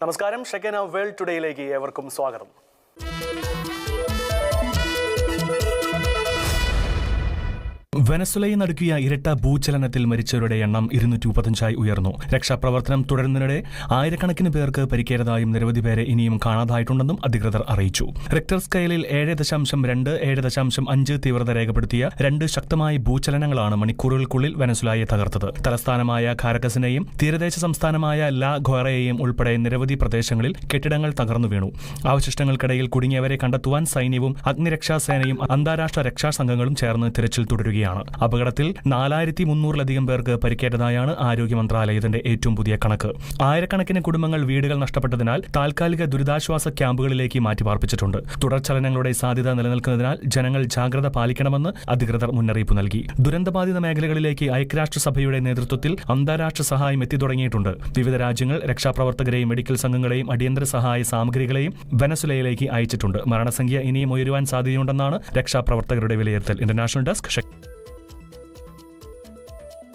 നമസ്കാരം, ഷെക്കേന വേൾഡ് ടുഡേയിലേക്ക് ഏവർക്കും സ്വാഗതം. വെനസ്വലയിൽ നടക്കിയ ഇരട്ട ഭൂചലനത്തിൽ മരിച്ചവരുടെ എണ്ണം 235 ഉയർന്നു. രക്ഷാപ്രവർത്തനം തുടരുന്നതിനിടെ ആയിരക്കണക്കിന് പേർക്ക് പരിക്കേറ്റതായും നിരവധി പേരെ ഇനിയും കാണാതായിട്ടുണ്ടെന്നും അധികൃതർ അറിയിച്ചു. റിക്ടർ സ്കെയിലിൽ 7.2, 7.5 തീവ്രത രേഖപ്പെടുത്തിയ 2 ശക്തമായ ഭൂചലനങ്ങളാണ് മണിക്കൂറുകൾക്കുള്ളിൽ വെനസ്വലയെ തകർത്തത്. തലസ്ഥാനമായ കാരക്കസിനെയും തീരദേശ സംസ്ഥാനമായ ലാ ഗ്വാറയെയും ഉൾപ്പെടെ നിരവധി പ്രദേശങ്ങളിൽ കെട്ടിടങ്ങൾ തകർന്നു വീണു. അവശിഷ്ടങ്ങൾക്കിടയിൽ കുടുങ്ങിയവരെ കണ്ടെത്തുവാൻ സൈന്യവും അഗ്നിരക്ഷാസേനയും അന്താരാഷ്ട്ര രക്ഷാസംഘങ്ങളും ചേർന്ന് തിരച്ചിൽ തുടരുകയാണ്. അപകടത്തിൽ 4300-ലധികം പേർക്ക് പരിക്കേറ്റതായാണ് ആരോഗ്യ മന്ത്രാലയത്തിന്റെ ഏറ്റവും പുതിയ കണക്ക്. ആയിരക്കണക്കിന് കുടുംബങ്ങൾ വീടുകൾ നഷ്ടപ്പെട്ടതിനാൽ താൽക്കാലിക ദുരിതാശ്വാസ ക്യാമ്പുകളിലേക്ക് മാറ്റിപ്പാർപ്പിച്ചിട്ടുണ്ട്. തുടർചലനങ്ങളുടെ സാധ്യത നിലനിൽക്കുന്നതിനാൽ ജനങ്ങൾ ജാഗ്രത പാലിക്കണമെന്ന് അധികൃതർ മുന്നറിയിപ്പ് നൽകി. ദുരന്തബാധിത മേഖലകളിലേക്ക് ഐക്യരാഷ്ട്രസഭയുടെ നേതൃത്വത്തിൽ അന്താരാഷ്ട്ര സഹായം എത്തിത്തുടങ്ങിയിട്ടുണ്ട്. വിവിധ രാജ്യങ്ങൾ രക്ഷാപ്രവർത്തകരെയും മെഡിക്കൽ സംഘങ്ങളെയും അടിയന്തര സഹായ സാമഗ്രികളെയും വെനസ്വലയിലേക്ക് അയച്ചിട്ടുണ്ട്. മരണസംഖ്യ ഇനിയും ഉയരുവാൻ സാധ്യതയുണ്ടെന്നാണ് രക്ഷാപ്രവർത്തകരുടെ വിലയിരുത്തൽ. International desk.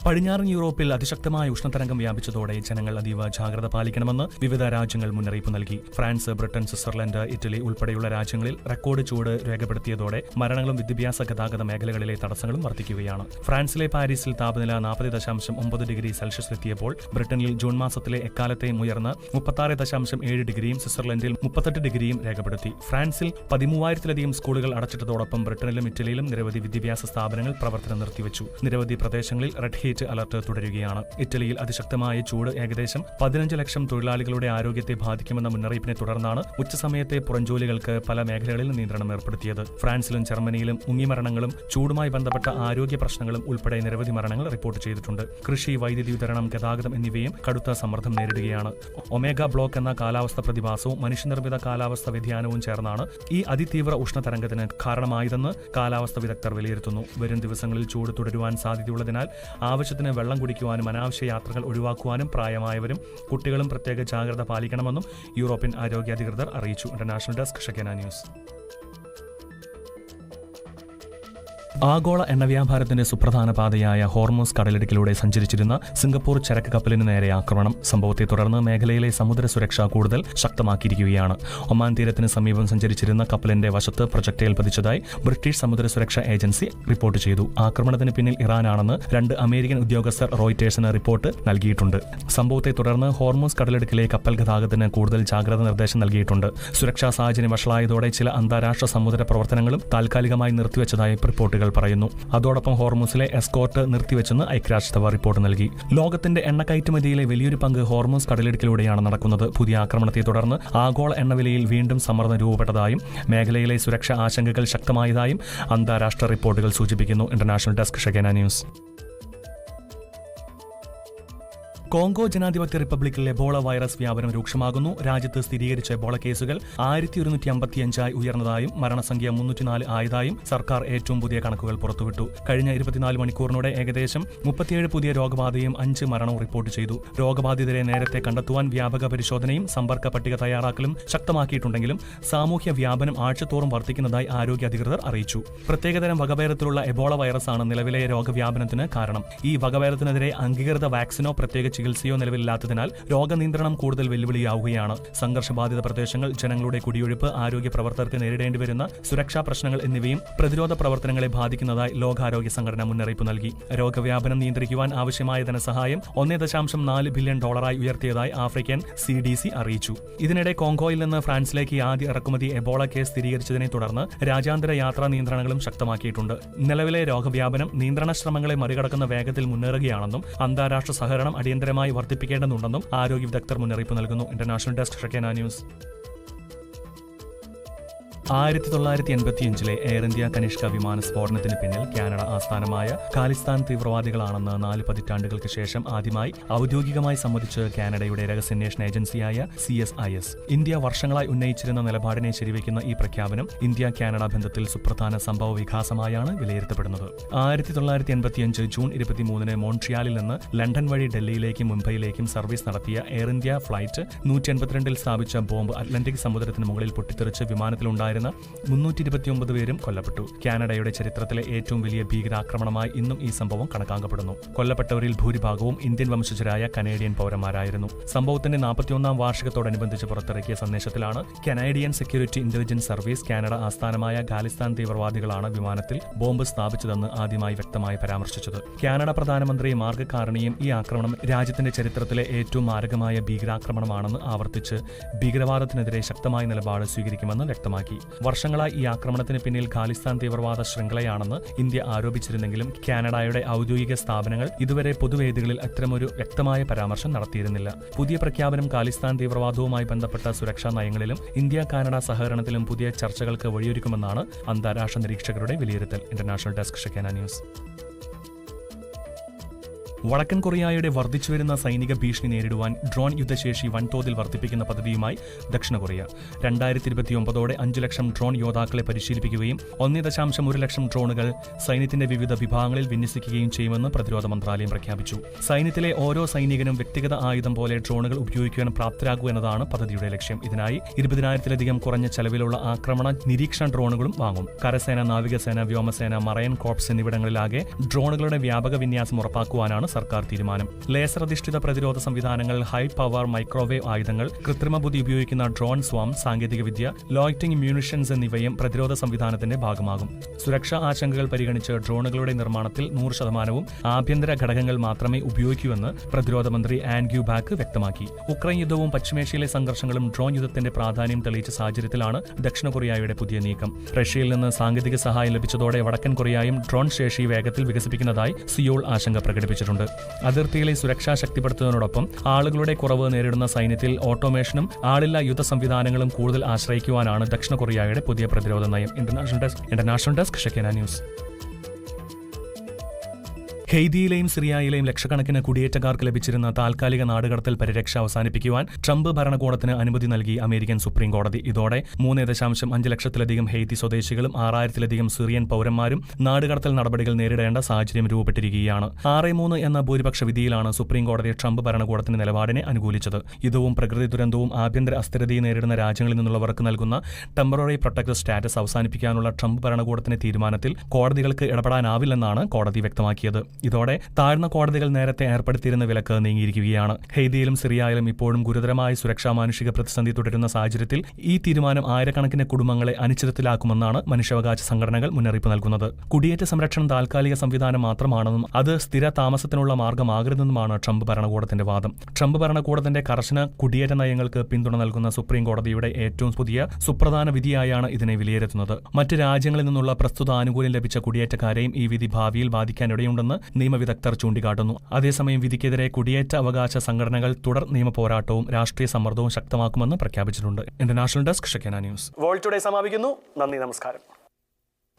പടിഞ്ഞാറൻ യൂറോപ്പിൽ അതിശക്തമായ ഉഷ്ണതരംഗം വ്യാപിച്ചതോടെ ജനങ്ങൾ അതീവ ജാഗ്രത പാലിക്കണമെന്ന് വിവിധ രാജ്യങ്ങൾ മുന്നറിയിപ്പ് നൽകി. ഫ്രാൻസ്, ബ്രിട്ടൻ, സ്വിറ്റ്സർലൻഡ്, ഇറ്റലി ഉൾപ്പെടെയുള്ള രാജ്യങ്ങളിൽ റെക്കോർഡ് ചൂട് രേഖപ്പെടുത്തിയതോടെ മരണങ്ങളും വിദ്യാഭ്യാസ ഗതാഗത മേഖലകളിലെ തടസ്സങ്ങളും വർദ്ധിക്കുകയാണ്. ഫ്രാൻസിലെ പാരീസിൽ താപനില 40.9 ഡിഗ്രി സെൽഷ്യസ് എത്തിയപ്പോൾ ബ്രിട്ടനിൽ ജൂൺ മാസത്തിലെ എക്കാലത്തെയും ഉയർന്ന് 36.7 ഡിഗ്രിയും സ്വിറ്റ്സർലൻഡിൽ 38 ഡിഗ്രിയും രേഖപ്പെടുത്തി. ഫ്രാൻസിൽ 13,000-ലധികം സ്കൂളുകൾ അടച്ചിട്ടതോടൊപ്പം ബ്രിട്ടനിലും ഇറ്റലിയിലും നിരവധി വിദ്യാഭ്യാസ സ്ഥാപനങ്ങൾ പ്രവർത്തനം നിർത്തിവച്ചു. നിരവധി പ്രദേശങ്ങളിൽ റെഡ് ഹീറ്റ് അലർട്ട് തുടരുകയാണ്. ഇറ്റലിയിൽ അതിശക്തമായ ചൂട് ഏകദേശം 15 ലക്ഷം തൊഴിലാളികളുടെ ആരോഗ്യത്തെ ബാധിക്കുമെന്ന മുന്നറിയിപ്പിനെ തുടർന്നാണ് ഉച്ചസമയത്തെ പുറംജോലികൾക്ക് പല മേഖലകളിൽ നിയന്ത്രണം ഏർപ്പെടുത്തിയത്. ഫ്രാൻസിലും ജർമ്മനിയിലും മുങ്ങിമരണങ്ങളും ചൂടുമായി ബന്ധപ്പെട്ട ആരോഗ്യ പ്രശ്നങ്ങളും ഉൾപ്പെടെ നിരവധി മരണങ്ങൾ റിപ്പോർട്ട് ചെയ്തിട്ടുണ്ട്. കൃഷി, വൈദ്യുതി വിതരണം, ഗതാഗതം എന്നിവയും കടുത്ത സമ്മർദ്ദം നേരിടുകയാണ്. ഒമേഗ ബ്ലോക്ക് എന്ന കാലാവസ്ഥ പ്രതിഭാസവും മനുഷ്യനിർമ്മിത കാലാവസ്ഥ വ്യതിയാനവും ചേർന്നാണ് ഈ അതിതീവ്ര ഉഷ്ണതരംഗത്തിന് കാരണമായതെന്ന് കാലാവസ്ഥ വിദഗ്ധർ വിലയിരുത്തുന്നു. വരും ദിവസങ്ങളിൽ ചൂട് തുടരുവാൻ സാധ്യതയുള്ളതിനാൽ ആവശ്യത്തിന് വെള്ളം കുടിക്കുവാനും അനാവശ്യ യാത്രകൾ ഒഴിവാക്കുവാനും പ്രായമായവരും കുട്ടികളും പ്രത്യേക ജാഗ്രത പാലിക്കണമെന്നും യൂറോപ്യൻ ആരോഗ്യ അധികൃതർ അറിയിച്ചു. International desk, Shekinah news. ആഗോള എണ്ണ വ്യാപാരത്തിന്റെ സുപ്രധാന പാതയായ ഹോർമൂസ് കടലിടുക്കിലൂടെ സഞ്ചരിച്ചിരുന്ന സിംഗപ്പൂർ ചരക്ക് കപ്പലിന് നേരെ ആക്രമണം. സംഭവത്തെ തുടർന്ന് മേഖലയിലെ സമുദ്ര സുരക്ഷ കൂടുതൽ ശക്തമാക്കിയിരിക്കുകയാണ്. ഒമാൻ തീരത്തിന് സമീപം സഞ്ചരിച്ചിരുന്ന കപ്പലിന്റെ വശത്ത് പ്രൊജക്ടൈൽ പതിച്ചതായി ബ്രിട്ടീഷ് സമുദ്ര സുരക്ഷാ ഏജൻസി റിപ്പോർട്ട് ചെയ്തു. ആക്രമണത്തിന് പിന്നിൽ ഇറാനാണെന്ന് 2 അമേരിക്കൻ ഉദ്യോഗസ്ഥർ റോയിറ്റേഴ്സിന് റിപ്പോർട്ട് നൽകിയിട്ടുണ്ട്. സംഭവത്തെ തുടർന്ന് ഹോർമൂസ് കടലിടുക്കിലെ കപ്പൽ ഗതാഗതത്തിന് കൂടുതൽ ജാഗ്രത നിർദ്ദേശം നൽകിയിട്ടുണ്ട്. സുരക്ഷാ സാഹചര്യം വഷളായതോടെ ചില അന്താരാഷ്ട്ര സമുദ്ര പ്രവർത്തനങ്ങളും താൽക്കാലികമായി നിർത്തിവെച്ചതായി റിപ്പോർട്ടുകൾ പറയുന്നു. അതോടൊപ്പം ഹോർമൂസിലെ എസ്കോർട്ട് നിർത്തിവെച്ചെന്ന് ഐക്യരാഷ്ട്രസഭ റിപ്പോർട്ട് നൽകി. ലോകത്തിന്റെ എണ്ണ കയറ്റുമതിയിലെ വലിയൊരു പങ്ക് ഹോർമൂസ് കടലിടുക്കിലൂടെയാണ് നടക്കുന്നത്. പുതിയ ആക്രമണത്തെ തുടർന്ന് ആഗോള എണ്ണവിലയിൽ വീണ്ടും സമ്മർദ്ദം രൂപപ്പെട്ടതായും മേഖലയിലെ സുരക്ഷാ ആശങ്കകൾ ശക്തമായതായും അന്താരാഷ്ട്ര റിപ്പോർട്ടുകൾ സൂചിപ്പിക്കുന്നു. International desk, Shekinah news. Congo ജനാധിപത്യ റിപ്പബ്ലിക്കിൽ എബോള വൈറസ് വ്യാപനം രൂക്ഷമാകുന്നു. രാജ്യത്ത് സ്ഥിരീകരിച്ച എബോള കേസുകൾ 1155 ഉയർന്നതായും മരണസംഖ്യ 304 ആയതായും സർക്കാർ ഏറ്റവും പുതിയ കണക്കുകൾ പുറത്തുവിട്ടു. കഴിഞ്ഞ 24 മണിക്കൂറിനിടെ ഏകദേശം 37 പുതിയ രോഗബാധയും 5 മരണവും റിപ്പോർട്ട് ചെയ്തു. രോഗബാധിതരെ നേരത്തെ കണ്ടെത്തുവാൻ വ്യാപക പരിശോധനയും സമ്പർക്ക പട്ടിക തയ്യാറാക്കലും ശക്തമാക്കിയിട്ടുണ്ടെങ്കിലും സാമൂഹ്യ വ്യാപനം ആഴ്ചത്തോറും വർദ്ധിക്കുന്നതായി ആരോഗ്യ അധികൃതർ അറിയിച്ചു. പ്രത്യേകതരം വകഭേദത്തിലുള്ള എബോള വൈറസാണ് നിലവിലെ രോഗവ്യാപനത്തിന് കാരണം. ഈ വകഭേദത്തിനെതിരെ അംഗീകൃത വാക്സിനോ പ്രത്യേക ചികിത്സയോ നിലവിലില്ലാത്തതിനാൽ രോഗനിയന്ത്രണം കൂടുതൽ വെല്ലുവിളിയാവുകയാണ്. സംഘർഷബാധിത പ്രദേശങ്ങൾ, ജനങ്ങളുടെ കുടിയൊഴിപ്പ്, ആരോഗ്യ പ്രവർത്തകർക്ക് നേരിടേണ്ടി വരുന്ന സുരക്ഷാ പ്രശ്നങ്ങൾ എന്നിവയും പ്രതിരോധ പ്രവർത്തനങ്ങളെ ബാധിക്കുന്നതായി ലോകാരോഗ്യ സംഘടന മുന്നറിയിപ്പ് നൽകി. രോഗവ്യാപനം നിയന്ത്രിക്കുവാൻ ആവശ്യമായ ധനസഹായം $1.4 ബില്യൺ ഉയർത്തിയതായി ആഫ്രിക്കൻ CDC അറിയിച്ചു. ഇതിനിടെ കോങ്കോയിൽ നിന്ന് ഫ്രാൻസിലേക്ക് ആദ്യ ഇറക്കുമതി എബോള കേസ് സ്ഥിരീകരിച്ചതിനെ തുടർന്ന് രാജ്യാന്തര യാത്രാ നിയന്ത്രണങ്ങളും ശക്തമാക്കിയിട്ടുണ്ട്. നിലവിലെ രോഗവ്യാപനം നിയന്ത്രണ ശ്രമങ്ങളെ മറികടക്കുന്ന വേഗത്തിൽ മുന്നേറുകയാണെന്നും അന്താരാഷ്ട്ര സഹകരണം അടിയന്തരമായി വർദ്ധിപ്പിക്കേണ്ടതുണ്ടെന്നും ആരോഗ്യ വിദഗ്ധർ മുന്നറിയിപ്പ് നൽകുന്നു. International desk, Shekinah news. 1985 air India Kanishka വിമാന സ്ഫോടനത്തിന് പിന്നിൽ കാനഡ ആസ്ഥാനമായ ഖാലിസ്ഥാൻ തീവ്രവാദികളാണെന്ന് 4 പതിറ്റാണ്ടുകൾക്ക് ശേഷം ആദ്യമായി ഔദ്യോഗികമായി സമ്മതിച്ച് കാനഡയുടെ രഹസ്യാന്വേഷണ ഏജൻസിയായ CSIS. ഇന്ത്യ വർഷങ്ങളായി ഉന്നയിച്ചിരുന്ന നിലപാടിനെ ശരിവയ്ക്കുന്ന ഈ പ്രഖ്യാപനം ഇന്ത്യ കാനഡ ബന്ധത്തിൽ സുപ്രധാന സംഭവ വികാസമായാണ് വിലയിരുത്തപ്പെടുന്നത്. 1985 ജൂൺ 23 മോൺട്രിയാലിൽ നിന്ന് ലണ്ടൻ വഴി ഡൽഹിയിലേക്കും മുംബൈയിലേക്കും സർവീസ് നടത്തിയ എയർ ഇന്ത്യ ഫ്ലൈറ്റ് 182 സ്ഥാപിച്ച ബോംബ് അറ്റ്ലാന്റിക് സമുദ്രത്തിന് മുകളിൽ പൊട്ടിത്തെറിച്ച് വിമാനത്തിലുണ്ടായിരുന്ന ഉണ്ടായിരുന്ന 329 പേരും കൊല്ലപ്പെട്ടു. കാനഡയുടെ ചരിത്രത്തിലെ ഏറ്റവും വലിയ ഭീകരാക്രമണമായി ഇന്നും ഈ സംഭവം കണക്കാക്കപ്പെടുന്നു. കൊല്ലപ്പെട്ടവരിൽ ഭൂരിഭാഗവും ഇന്ത്യൻ വംശജരായ കനേഡിയൻ പൗരന്മാരായിരുന്നു. സംഭവത്തിന്റെ 41ാം വാർഷികത്തോടനുബന്ധിച്ച് പുറത്തിറക്കിയ സന്ദേശത്തിലാണ് Canadian security intelligence service Canada ആസ്ഥാനമായ ഖാലിസ്ഥാൻ തീവ്രവാദികളാണ് വിമാനത്തിൽ ബോംബ് സ്ഥാപിച്ചതെന്ന് ആദ്യമായി വ്യക്തമായി പരാമർശിച്ചത്. കാനഡ പ്രധാനമന്ത്രി മാർക്ക് കാർണിയും ഈ ആക്രമണം രാജ്യത്തിന്റെ ചരിത്രത്തിലെ ഏറ്റവും മാരകമായ ഭീകരാക്രമണമാണെന്ന് ആവർത്തിച്ച് ഭീകരവാദത്തിനെതിരെ ശക്തമായ നിലപാട് സ്വീകരിക്കുമെന്ന് വ്യക്തമാക്കി. വർഷങ്ങളായി ഈ ആക്രമണത്തിന് പിന്നിൽ ഖാലിസ്ഥാൻ തീവ്രവാദ ശൃംഖലയാണെന്ന് ഇന്ത്യ ആരോപിച്ചിരുന്നെങ്കിലും കാനഡയുടെ ഔദ്യോഗിക സ്ഥാപനങ്ങൾ ഇതുവരെ പൊതുവേദികളിൽ അത്തരമൊരു വ്യക്തമായ പരാമർശം നടത്തിയിരുന്നില്ല. പുതിയ പ്രഖ്യാപനം ഖാലിസ്ഥാൻ തീവ്രവാദവുമായി ബന്ധപ്പെട്ട സുരക്ഷാ നയങ്ങളിലും ഇന്ത്യ കാനഡ സഹകരണത്തിലും പുതിയ ചർച്ചകൾക്ക് വഴിയൊരുക്കുമെന്നാണ് അന്താരാഷ്ട്ര നിരീക്ഷകരുടെ വിലയിരുത്തൽ. International desk Shekinah news. വടക്കൻ കൊറിയയുടെ വർദ്ധിച്ചുവരുന്ന സൈനിക ഭീഷണി നേരിടുവാൻ ഡ്രോൺ യുദ്ധശേഷി വൻതോതിൽ വർദ്ധിപ്പിക്കുന്ന പദ്ധതിയുമായി ദക്ഷിണ കൊറിയ 2029 5 ലക്ഷം ഡ്രോൺ യോദ്ധാക്കളെ പരിശീലിപ്പിക്കുകയും 1.1 ലക്ഷം ഡ്രോണുകൾ സൈന്യത്തിന്റെ വിവിധ വിഭാഗങ്ങളിൽ വിന്യസിക്കുകയും ചെയ്യുമെന്ന് പ്രതിരോധ മന്ത്രാലയം പ്രഖ്യാപിച്ചു. സൈന്യത്തിലെ ഓരോ സൈനികനും വ്യക്തിഗത ആയുധം പോലെ ഡ്രോണുകൾ ഉപയോഗിക്കുവാൻ പ്രാപ്തരാകൂ എന്നതാണ് പദ്ധതിയുടെ ലക്ഷ്യം. ഇതിനായി 20,000-ലധികം കുറഞ്ഞ ചെലവിലുള്ള ആക്രമണ നിരീക്ഷണ ഡ്രോണുകളും വാങ്ങും. കരസേന, നാവികസേന, വ്യോമസേന, മറൈൻ കോർപ്സ് എന്നിവിടങ്ങളിലാകെ ഡ്രോണുകളുടെ വ്യാപക വിന്യാസം ഉറപ്പാക്കുവാനാണ് സർക്കാർ തീരുമാനം. ലേസർ അധിഷ്ഠിത പ്രതിരോധ സംവിധാനങ്ങൾ, ഹൈ പവർ മൈക്രോവേവ് ആയുധങ്ങൾ, കൃത്രിമ ബുദ്ധി ഉപയോഗിക്കുന്ന ഡ്രോൺ സ്വാം, സാങ്കേതികവിദ്യ, ലോയിറ്റിംഗ് മ്യൂണിഷൻസ് എന്നിവയും പ്രതിരോധ സംവിധാനത്തിന്റെ ഭാഗമാകും. സുരക്ഷാ ആശങ്കകൾ പരിഗണിച്ച് ഡ്രോണുകളുടെ നിർമ്മാണത്തിൽ 100% ആഭ്യന്തര ഘടകങ്ങൾ മാത്രമേ ഉപയോഗിക്കൂവെന്ന് പ്രതിരോധ മന്ത്രി ആൻഗ്യൂ ബാക്ക് വ്യക്തമാക്കി. ഉക്രൈൻ യുദ്ധവും പശ്ചിമേഷ്യയിലെ സംഘർഷങ്ങളും ഡ്രോൺ യുദ്ധത്തിന്റെ പ്രാധാന്യം തെളിയിച്ച സാഹചര്യത്തിലാണ് ദക്ഷിണ കൊറിയയുടെ പുതിയ നീക്കം. റഷ്യയിൽ നിന്ന് സാങ്കേതിക സഹായം ലഭിച്ചതോടെ വടക്കൻ കൊറിയയും ഡ്രോൺ ശേഷി വേഗത്തിൽ വികസിപ്പിക്കുന്നതായി സിയോൾ ആശങ്ക പ്രകടിപ്പിച്ചിട്ടുണ്ട്. അതിർത്തിയിലെ സുരക്ഷ ശക്തിപ്പെടുത്തുന്നതിനോടൊപ്പം ആളുകളുടെ കുറവ് നേരിടുന്ന സൈന്യത്തിൽ ഓട്ടോമേഷനും ആളില്ലാ യുദ്ധ സംവിധാനങ്ങളും കൂടുതൽ ആശ്രയിക്കുവാനാണ് ദക്ഷിണ കൊറിയയുടെ പുതിയ പ്രതിരോധ നയം. International desk Shekinah news. ഹെയ്തിയിലെയും സിറിയയിലെയും ലക്ഷക്കണക്കിന് കുടിയേറ്റക്കാർക്ക് ലഭിച്ചിരുന്ന താൽക്കാലിക നാടുകടത്തൽ പരിരക്ഷ അവസാനിപ്പിക്കുവാൻ ട്രംപ് ഭരണകൂടത്തിന് അനുമതി നൽകി അമേരിക്കൻ സുപ്രീം കോടതി. ഇതോടെ 3.5 ലക്ഷത്തിലധികം ഹെയ്തി സ്വദേശികളും 6,000-ലധികം സിറിയൻ പൗരന്മാരും നാടുകടത്തൽ നടപടികൾ നേരിടേണ്ട സാഹചര്യം രൂപപ്പെട്ടിരിക്കുകയാണ്. 6-3 എന്ന ഭൂരിപക്ഷ വിധിയിലാണ് സുപ്രീം കോടതി ട്രംപ് ഭരണകൂടത്തിന്റെ നിലപാടിനെ അനുകൂലിച്ചത്. യുദ്ധവും പ്രകൃതി ദുരന്തവും ആഭ്യന്തര അസ്ഥിരതയും നേരിടുന്ന രാജ്യങ്ങളിൽ നിന്നുള്ളവർക്ക് നൽകുന്ന ടെമ്പററി പ്രൊട്ടക്ടർ സ്റ്റാറ്റസ് അവസാനിപ്പിക്കാനുള്ള ട്രംപ് ഭരണകൂടത്തിന്റെ തീരുമാനത്തിൽ കോടതികൾക്ക് ഇടപെടാനാവില്ലെന്നാണ് കോടതി വ്യക്തമാക്കിയത്. ഇതോടെ താഴ്ന്ന കോടതികൾ നേരത്തെ ഏർപ്പെടുത്തിയിരുന്ന വിലക്ക് നീങ്ങിയിരിക്കുകയാണ്. ഹെയ്തിയിലും സിറിയയിലും ഇപ്പോഴും ഗുരുതരമായ സുരക്ഷാ മാനുഷിക പ്രതിസന്ധി തുടരുന്ന സാഹചര്യത്തിൽ ഈ തീരുമാനം ആയിരക്കണക്കിന് കുടുംബങ്ങളെ അനിശ്ചിതത്തിലാക്കുമെന്നാണ് മനുഷ്യാവകാശ സംഘടനകൾ മുന്നറിയിപ്പ് നൽകുന്നത്. കുടിയേറ്റ സംരക്ഷണം താൽക്കാലിക സംവിധാനം മാത്രമാണെന്നും അത് സ്ഥിര താമസത്തിനുള്ള മാർഗമാകരുതെന്നുമാണ് ട്രംപ് ഭരണകൂടത്തിന്റെ വാദം. ട്രംപ് ഭരണകൂടത്തിന്റെ കർശന കുടിയേറ്റ നയങ്ങൾക്ക് പിന്തുണ നൽകുന്ന സുപ്രീം കോടതിയുടെ ഏറ്റവും പുതിയ സുപ്രധാന വിധിയായാണ് ഇതിനെ വിലയിരുത്തുന്നത്. മറ്റ് രാജ്യങ്ങളിൽ നിന്നുള്ള പ്രസ്തുത ആനുകൂല്യം ലഭിച്ച കുടിയേറ്റക്കാരെയും ഈ വിധി ഭാവിയിൽ ബാധിക്കാനിടയുണ്ടെന്ന് നിയമവിദഗ്ധർ ചൂണ്ടിക്കാട്ടുന്നു. അതേസമയം വിധിക്കെതിരെ കുടിയേറ്റ അവകാശ സംഘടനകൾ തുടർ നിയമ പോരാട്ടവും രാഷ്ട്രീയ സമ്മർദ്ദവും ശക്തമാക്കുമെന്ന് പ്രഖ്യാപിച്ചിട്ടുണ്ട്. International desk Shekinah news. World today സമാപിക്കുന്നു. നന്ദി, നമസ്കാരം.